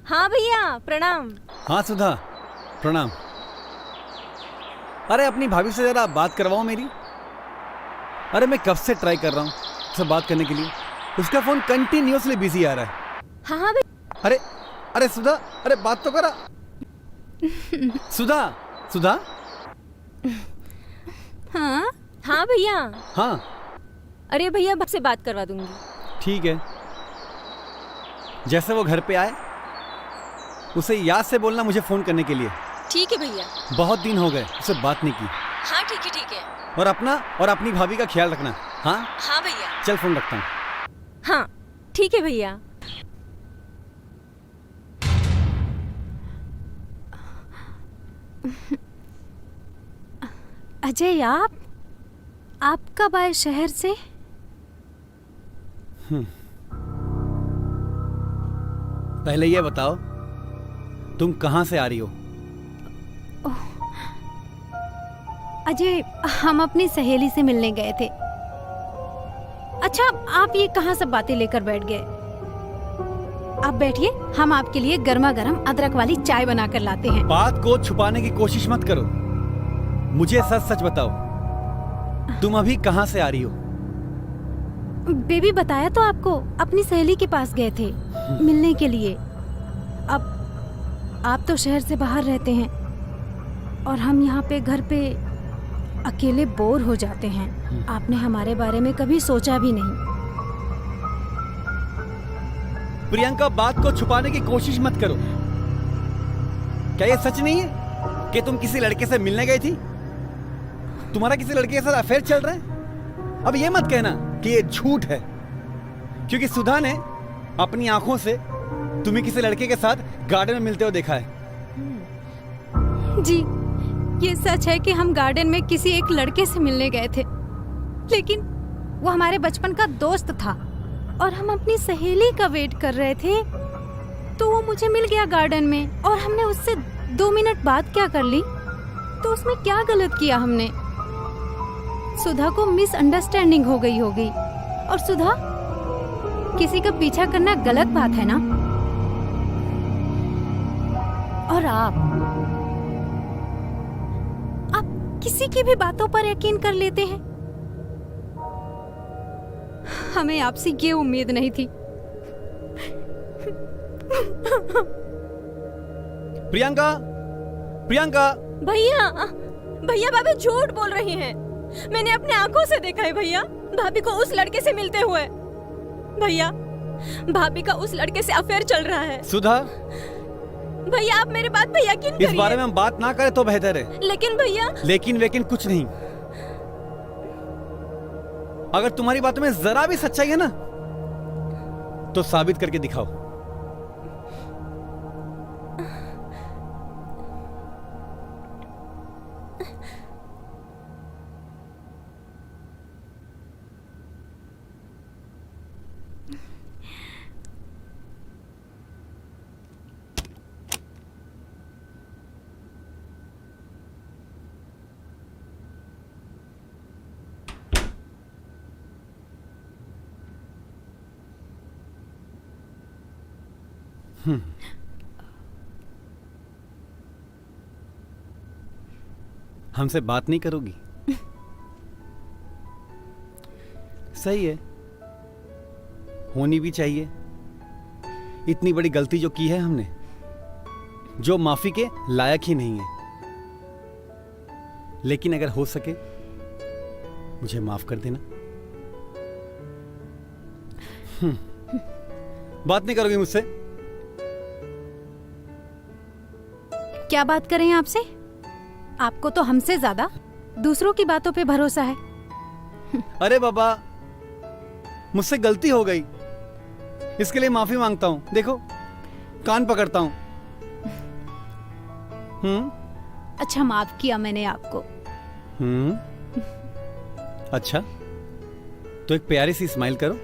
हाँ भैया प्रणाम। हाँ सुधा, प्रणाम। अरे अपनी भाभी से जरा बात करवाओ मेरी। अरे मैं कब से ट्राई कर रहा हूँ उससे बात करने के लिए, उसका फोन कंटिन्यूअसली बिजी आ रहा है। हाँ भैया। अरे अरे सुधा, अरे बात तो करा। सुधा, सुधा। हाँ हाँ भैया। हाँ अरे भैया से बात करवा दूंगी। ठीक है, जैसे वो घर पे आए उसे याद से बोलना मुझे फोन करने के लिए। ठीक है भैया। बहुत दिन हो गए उससे बात नहीं की। हाँ ठीक है ठीक है। और अपना और अपनी भाभी का ख्याल रखना। हाँ हाँ भैया। चल फोन रखता हूँ। हाँ ठीक है भैया। अजय, आप कब आए शहर से? पहले ये बताओ तुम कहाँ से आ रही हो? अजय, हम अपनी सहेली से मिलने गए थे। अच्छा, आप ये कहाँ सब बातें लेकर बैठ गए? आप बैठिए, हम आपके लिए गर्मा गर्म अदरक वाली चाय बना कर लाते हैं। बात को छुपाने की कोशिश मत करो, मुझे सच सच बताओ, तुम अभी कहाँ से आ रही हो? बेबी, बताया तो आपको, अपनी सहेली के पास गए थे मिलने के लिए। अब आप तो शहर से बाहर रहते हैं और हम यहाँ पे घर पे अकेले बोर हो जाते हैं। आपने हमारे बारे में कभी सोचा भी नहीं। प्रियंका, बात को छुपाने की कोशिश मत करो। क्या ये सच नहीं है कि तुम किसी लड़के से मिलने गई थी? तुम्हारा किसी लड़के के साथ अफेयर चल रहा है? अब ये मत कहना कि ये झूठ है, क्योंकि सुधा ने अपनी आंखों से तुम्हें किसी लड़के के साथ गार्डन में मिलते हुए देखा है। जी, ये सच है कि हम गार्डन में किसी एक लड़के से मिलने गए थे, लेकिन वो हमारे बचपन का दोस्त था और हम अपनी सहेली का वेट कर रहे थे, तो वो मुझे मिल गया गार्डन में और हमने उससे 2 मिनट बात क्या कर ली, तो उसमें क्या गलत किया हमने? सुधा को मिसअंडरस्टैंडिंग हो गई होगी। और सुधा, किसी का पीछा करना गलत बात है ना? और आप किसी की भी बातों पर यकीन कर लेते हैं। हमें आपसे ये उम्मीद नहीं थी। प्रियंका, प्रियंका। भैया, भैया भाभी झूठ बोल रही हैं। मैंने अपने आंखों से देखा है भैया, भाभी को उस लड़के से मिलते हुए। भैया, भाभी का उस लड़के से अफेयर चल रहा है। सुधा, भैया आप मेरी बात पे यकीन करिए। इस बारे में हम बात ना करें तो बेहतर है। लेकिन भैया। लेकिन वेकिन कुछ नहीं। अगर तुम्हारी बातों में जरा भी सच्चाई है ना, तो साबित करके दिखाओ। हमसे बात नहीं करोगी? सही है, होनी भी चाहिए। इतनी बड़ी गलती जो की है हमने, जो माफी के लायक ही नहीं है। लेकिन अगर हो सके मुझे माफ कर देना। बात नहीं करोगी मुझसे? क्या बात करें आपसे? आपको तो हमसे ज्यादा दूसरों की बातों पे भरोसा है। अरे बाबा, मुझसे गलती हो गई, इसके लिए माफी मांगता हूँ। देखो, कान पकड़ता हूँ। अच्छा, माफ किया मैंने आपको। अच्छा, तो एक प्यारी सी स्माइल करो।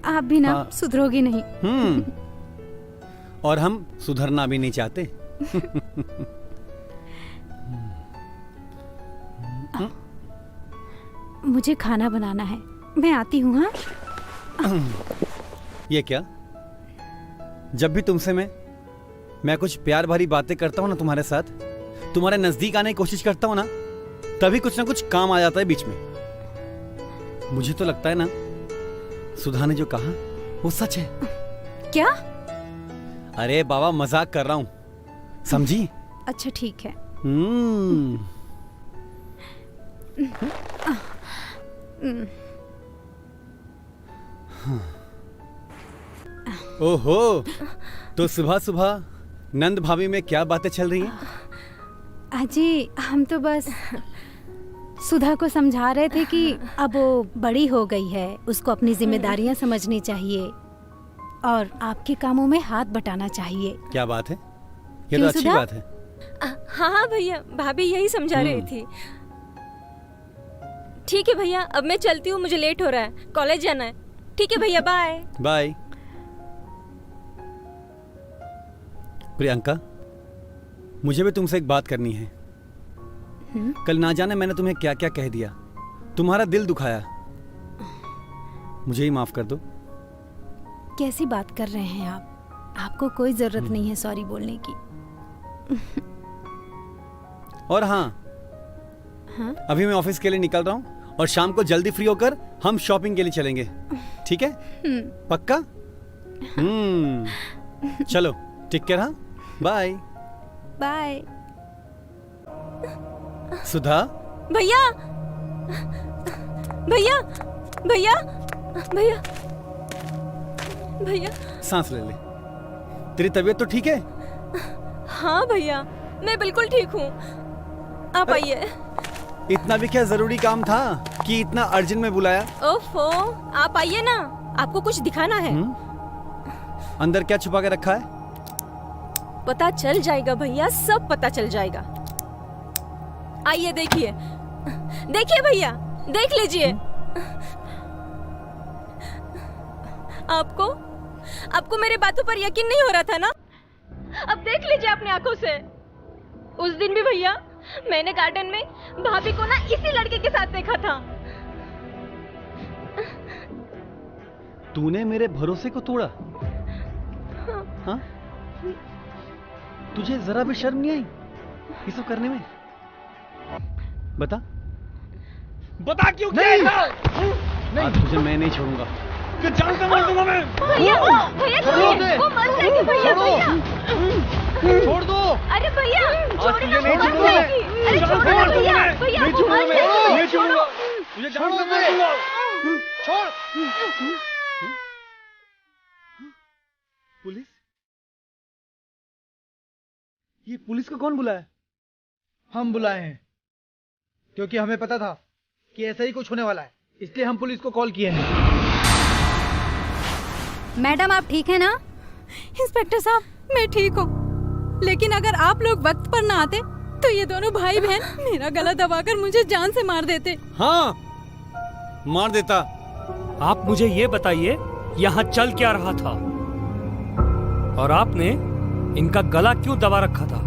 आप भी ना सुधरोगी नहीं। और हम सुधरना भी नहीं चाहते। मुझे खाना बनाना है, मैं आती हूँ। हाँ। ये क्या? जब भी तुमसे मैं कुछ प्यार भरी बातें करता हूँ ना तुम्हारे साथ, तुम्हारे नजदीक आने की कोशिश करता हूँ ना, तभी कुछ ना कुछ काम आ जाता है बीच में। मुझे तो लगता है ना सुधा ने जो कहा वो सच है। क्या? अरे बाबा, मजाक कर रहा हूँ, समझी? अच्छा ठीक है। ओहो, तो सुबह सुबह नंद भाभी में क्या बातें चल रही हैं? अजी हम तो बस सुधा को समझा रहे थे कि अब वो बड़ी हो गई है, उसको अपनी जिम्मेदारियां समझनी चाहिए और आपके कामों में हाथ बटाना चाहिए। क्या बात है, ये क्यों तो अच्छी सुधा? बात है। हाँ भैया, भाभी यही समझा रही थी। ठीक है भैया, अब मैं चलती हूँ, मुझे लेट हो रहा है, कॉलेज जाना है। ठीक है भैया, बाय बाय। प्रियंका, मुझे भी तुमसे एक बात करनी है। कल ना जाने मैंने तुम्हें क्या क्या कह दिया, तुम्हारा दिल दुखाया, मुझे ही माफ कर दो। कैसी बात कर रहे हैं आप? आपको कोई जरूरत नहीं है सॉरी बोलने की। और हाँ, अभी मैं ऑफिस के लिए निकल रहा हूँ और शाम को जल्दी फ्री होकर हम शॉपिंग के लिए चलेंगे, ठीक है? पक्का? चलो, टेक केयर। हाँ, बाय बाय। सुधा। भैया, भैया, भैया, भैया, भैया। सांस ले ले। तेरी तबीयत तो ठीक है? हाँ भैया, मैं बिल्कुल ठीक हूँ। आप आइए। इतना भी क्या जरूरी काम था कि इतना अर्जेंट में बुलाया? ओफो, आप आइए ना, आपको कुछ दिखाना है। अंदर क्या छुपा के रखा है? पता चल जाएगा भैया, सब पता चल जाएगा। आइए देखिए, देखिए भैया, देख लीजिए। आपको मेरे बातों पर यकीन नहीं हो रहा था ना? अब देख लीजिए अपनी आंखों से। उस दिन भी भैया मैंने गार्डन में भाभी को ना इसी लड़के के साथ देखा था। तूने मेरे भरोसे को तोड़ा? हाँ? तुझे जरा भी शर्म नहीं आई ये सब करने में? बता क्यों किया ऐसा? आज तुझे मैं नहीं छोड़ूंगा, कि जान से मार दूंगा मैं। भैया, भैया छोड़िए, वो मर जाएगी भैया, भैया। छोड़ दो। अरे भैया, आज तुझे नहीं मर छोड़ूंगा मैं। जाएगी। अरे जान छोड़ो से मार ना दूंगा भैया, मैं। भैया, नहीं वो छोड़ूंगा मर मैं, जाएगी। नहीं छोड़ूंगा। छोड़ो। तुझे जान से मार दूंगा। छोड़। पुलिस? ये पुलिस को कौन बुलाया? हम बुलाए हैं, क्योंकि हमें पता था कि ऐसा ही कुछ होने वाला है, इसलिए हम पुलिस को कॉल किए हैं। मैडम आप ठीक है ना? इंस्पेक्टर साहब, मैं ठीक हूँ, लेकिन अगर आप लोग वक्त पर ना आते तो ये दोनों भाई बहन मेरा गला दबाकर मुझे जान से मार देते। हाँ, मार देता। आप मुझे ये बताइए, यहाँ चल क्या रहा था और आपने इनका गला क्यों दबा रखा था?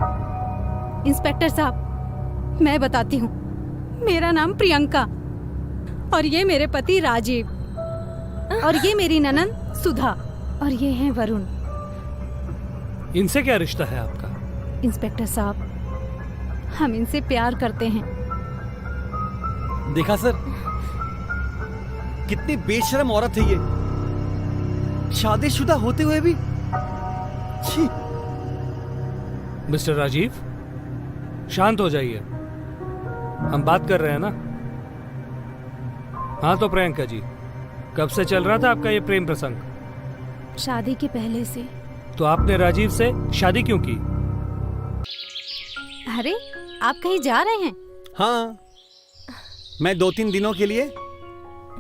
इंस्पेक्टर साहब, मैं बताती हूँ। मेरा नाम प्रियंका और ये मेरे पति राजीव और ये मेरी ननंद सुधा और ये हैं वरुण। इनसे क्या रिश्ता है आपका? इंस्पेक्टर साहब, हम इनसे प्यार करते हैं। देखा सर, कितनी बेशर्म औरत है ये, शादीशुदा होते हुए भी। छी। मिस्टर राजीव, शांत हो जाइए, हम बात कर रहे हैं ना। हाँ तो प्रियंका जी, कब से चल रहा था आपका ये प्रेम प्रसंग? शादी के पहले से। तो आपने राजीव से शादी क्यों की? अरे आप कहीं जा रहे हैं? हाँ, मैं 2-3 दिनों के लिए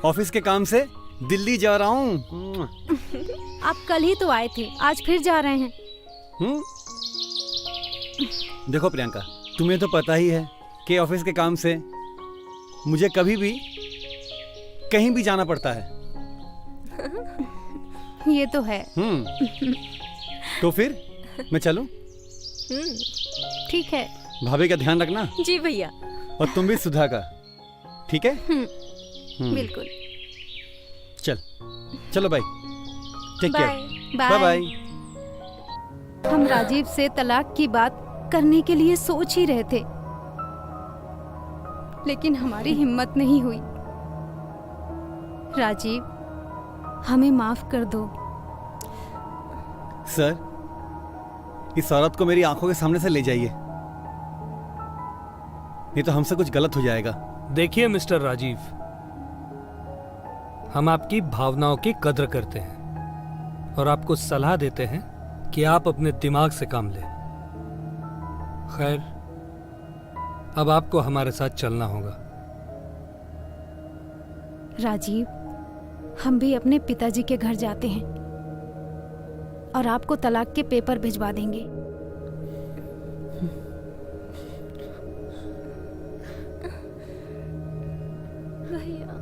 ऑफिस के काम से दिल्ली जा रहा हूँ। आप कल ही तो आए थे, आज फिर जा रहे हैं। देखो प्रियंका, तुम्हें तो पता ही है कि ऑफिस के काम से मुझे कभी भी कहीं भी जाना पड़ता है। ये तो है। तो फिर मैं चलूं? ठीक है। भाभी का ध्यान रखना। जी भैया। और तुम भी सुधा का, ठीक है? बिल्कुल। चल चलो bye, take bye. Care, bye bye. हम राजीव से तलाक की बात करने के लिए सोच ही रहे थे, लेकिन हमारी हिम्मत नहीं हुई। राजीव, हमें माफ कर दो। सर, इस औरत को मेरी आंखों के सामने से ले जाइए, नहीं तो हमसे कुछ गलत हो जाएगा। देखिए मिस्टर राजीव, हम आपकी भावनाओं की कद्र करते हैं और आपको सलाह देते हैं कि आप अपने दिमाग से काम लें। खैर, अब आपको हमारे साथ चलना होगा। राजीव, हम भी अपने पिताजी के घर जाते हैं और आपको तलाक के पेपर भिजवा देंगे। भैया